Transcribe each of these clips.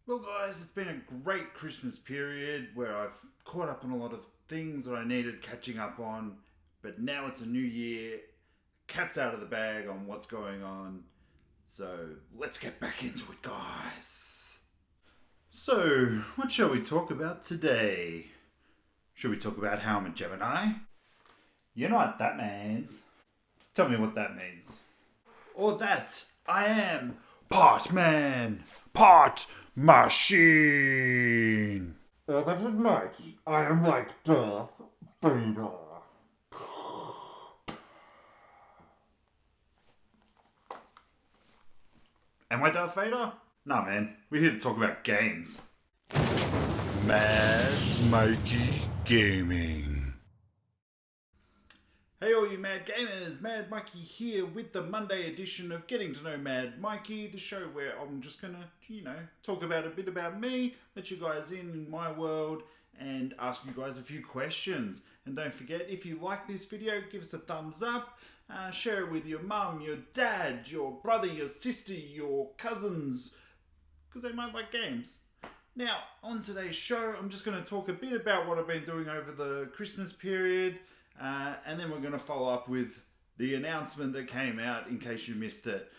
Well, guys, it's been a great Christmas period where I've caught up on a lot of things that I needed catching up on, but now it's a new year. Cat's out of the bag on what's going on. So let's get back into it, guys. So, what shall we talk about today? Should we talk about how I'm a Gemini? You know what that means. Tell me what that means. Or that I am part man, part machine. That at night I am like Darth Vader. Am I Darth Vader? Nah, man. We're here to talk about games. Mad Mikeey Gaming. Hey all you mad gamers, Mad Mikey here with the Monday edition of Getting to Know Mad Mikey, the show where I'm just gonna, talk about a bit about me, let you guys in my world, and ask you guys a few questions. And don't forget, if you like this video, give us a thumbs up, share it with your mum, your dad, your brother, your sister, your cousins, because they might like games. Now, on today's show, I'm just going to talk a bit about what I've been doing over the Christmas period, and then we're going to follow up with the announcement that came out in case you missed it.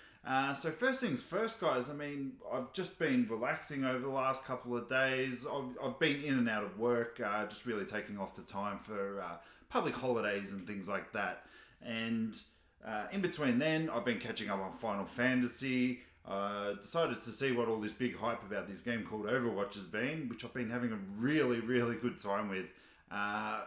So first things first, guys, I've just been relaxing over the last couple of days. I've been in and out of work, just really taking off the time for public holidays and things like that. And in between then, I've been catching up on Final Fantasy. Decided to see what all this big hype about this game called Overwatch has been, which I've been having a really, really good time with. I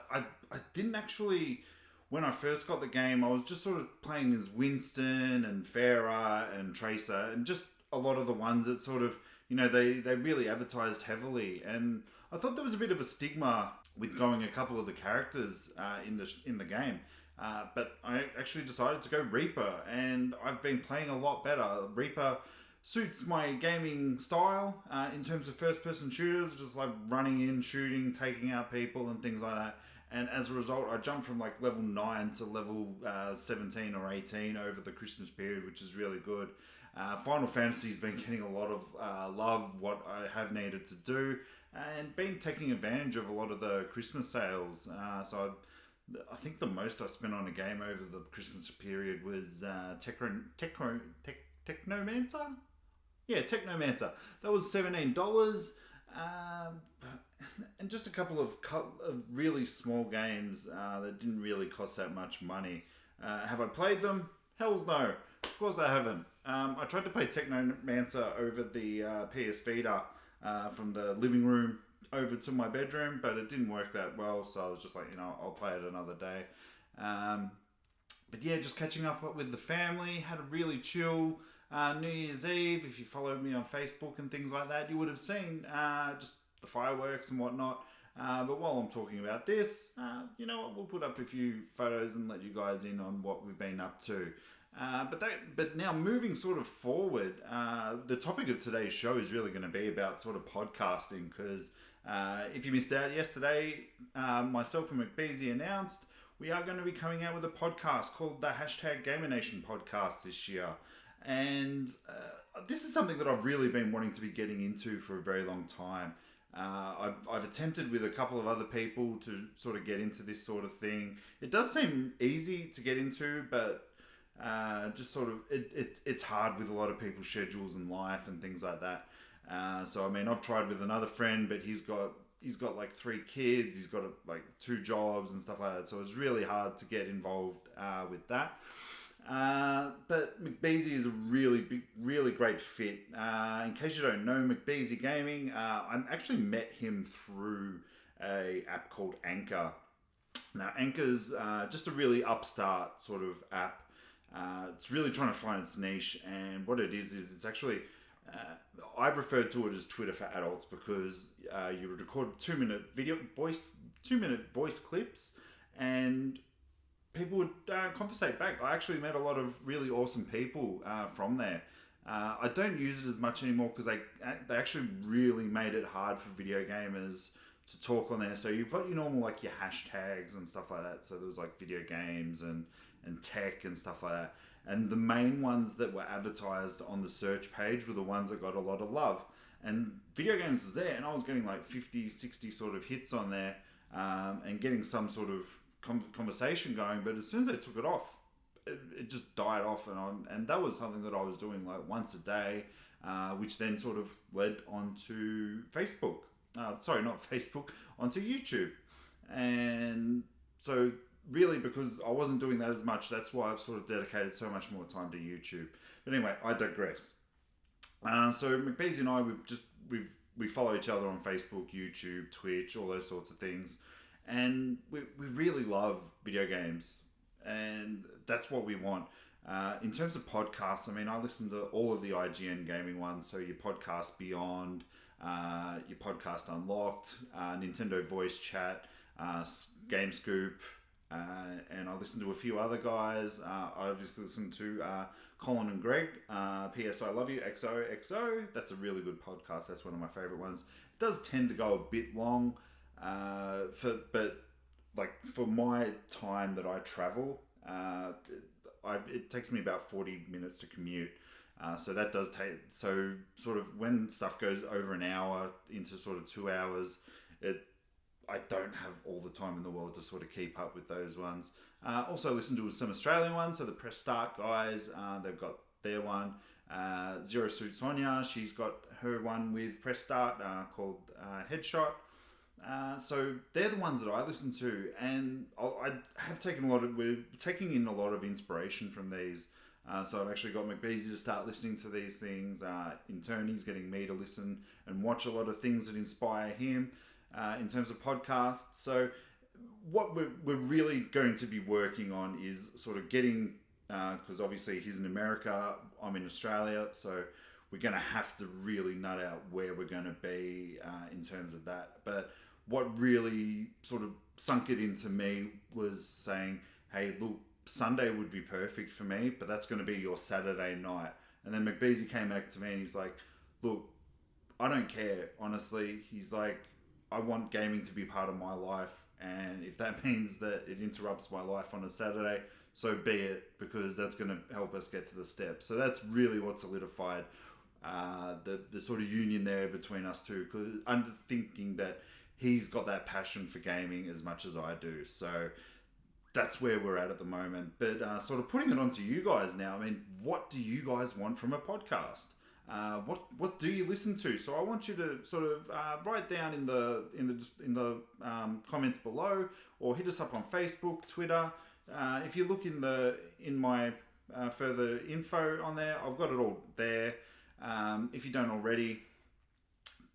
didn't actually, when I first got the game, I was just sort of playing as Winston and Pharah and Tracer, and just a lot of the ones that sort of, they really advertised heavily. And I thought there was a bit of a stigma with going a couple of the characters in the game. But I actually decided to go Reaper, and I've been playing a lot better. Reaper suits my gaming style in terms of first-person shooters, just like running in, shooting, taking out people and things like that. And as a result, I jumped from like level 9 to level 17 or 18 over the Christmas period, which is really good. Final Fantasy's been getting a lot of love, what I have needed to do, and been taking advantage of a lot of the Christmas sales. So I think the most I spent on a game over the Christmas period was Technomancer? Yeah, Technomancer. That was $17. And just a couple of really small games that didn't really cost that much money. Have I played them? Hells no. Of course I haven't. I tried to play Technomancer over the PS Vita from the living room over to my bedroom, but it didn't work that well, so I was just like, I'll play it another day. But yeah, just catching up with the family, had a really chill New Year's Eve. If you followed me on Facebook and things like that, you would have seen just the fireworks and whatnot. But while I'm talking about this, you know what, we'll put up a few photos and let you guys in on what we've been up to. But now moving sort of forward, the topic of today's show is really going to be about sort of podcasting, because if you missed out yesterday, myself and MacBeezy announced we are going to be coming out with a podcast called the #GamerNation podcast this year. And this is something that I've really been wanting to be getting into for a very long time. I've attempted with a couple of other people to sort of get into this sort of thing. It does seem easy to get into, but just sort of it's hard with a lot of people's schedules and life and things like that. So I've tried with another friend, but he's got like 3 kids, he's got like 2 jobs and stuff like that. So it's really hard to get involved with that. But MacBeezy is a really great fit. In case you don't know MacBeezy Gaming, I actually met him through a app called Anchor. Now Anchor's just a really upstart sort of app. It's really trying to find its niche, and what it is it's actually, I referred to it as Twitter for adults, because you would record 2-minute voice clips, and people would conversate back. I actually met a lot of really awesome people from there. I don't use it as much anymore because they actually really made it hard for video gamers to talk on there. So you've got your normal, like your hashtags and stuff like that. So there was like video games and tech and stuff like that. And the main ones that were advertised on the search page were the ones that got a lot of love. and video games was there, and I was getting like 50, 60 sort of hits on there, and getting some sort of conversation going. But as soon as they took it off, it just died off, and that was something that I was doing like once a day, which then sort of led onto Facebook. Sorry, not Facebook, onto YouTube. And so really, because I wasn't doing that as much, that's why I've sort of dedicated so much more time to YouTube. But anyway, I digress. So MacBeezy and I, we follow each other on Facebook, YouTube, Twitch, all those sorts of things, and we really love video games, and that's what we want. In terms of podcasts, I mean, I listen to all of the IGN gaming ones, so your Podcast Beyond, your Podcast Unlocked, Nintendo Voice Chat, Game Scoop, and I listen to a few other guys. I obviously listen to Colin and Greg, PS I Love You, XOXO. That's a really good podcast. That's one of my favorite ones. It does tend to go a bit long, but like for my time that I travel, it takes me about 40 minutes to commute. So that does take, so sort of when stuff goes over an hour into sort of 2 hours, I don't have all the time in the world to sort of keep up with those ones. Also listen to some Australian ones, so the Press Start guys, they've got their one. Zero Suit Sonia, she's got her one with Press Start called Headshot. So they're the ones that I listen to, and I have taken we're taking in a lot of inspiration from these. So I've actually got MacBeezy to start listening to these things. In turn, he's getting me to listen and watch a lot of things that inspire him in terms of podcasts. So what we're really going to be working on is sort of getting, because obviously he's in America, I'm in Australia, so we're going to have to really nut out where we're going to be in terms of that. But what really sort of sunk it into me was saying, hey, look, Sunday would be perfect for me, but that's going to be your Saturday night. And then MacBeezy came back to me and he's like, look, I don't care, honestly. He's like, I want gaming to be part of my life, and if that means that it interrupts my life on a Saturday, so be it, because that's going to help us get to the steps. So that's really what solidified the sort of union there between us two, because I'm thinking that he's got that passion for gaming as much as I do. So that's where we're at the moment. But sort of putting it onto you guys now, I mean, what do you guys want from a podcast? What do you listen to? So I want you to sort of write down in the comments below, or hit us up on Facebook, Twitter. If you look in my further info on there, I've got it all there. If you don't already,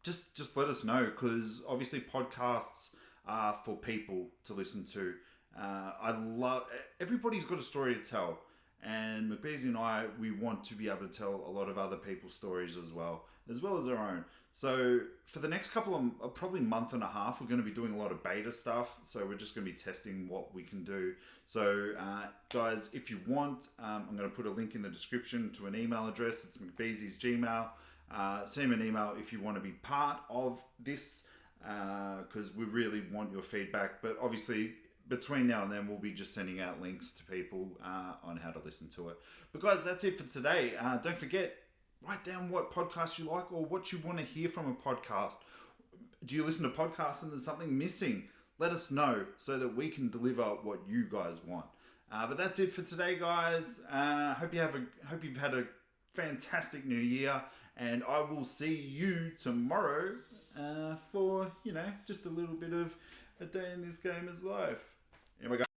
just let us know, because obviously podcasts are for people to listen to. Everybody's got a story to tell. And MacBeezy and I, we want to be able to tell a lot of other people's stories as well as our own. So for the next couple of, probably month and a half, we're going to be doing a lot of beta stuff. So we're just going to be testing what we can do. So guys, if you want, I'm going to put a link in the description to an email address. It's MacBeezy's Gmail. Send him an email if you want to be part of this, because we really want your feedback. But obviously, between now and then, we'll be just sending out links to people on how to listen to it. But guys, that's it for today. Don't forget, write down what podcast you like or what you want to hear from a podcast. Do you listen to podcasts and there's something missing? Let us know so that we can deliver what you guys want. But that's it for today, guys. Hope you've had a fantastic new year, and I will see you tomorrow for just a little bit of a day in this gamer's life. Anyway, guys.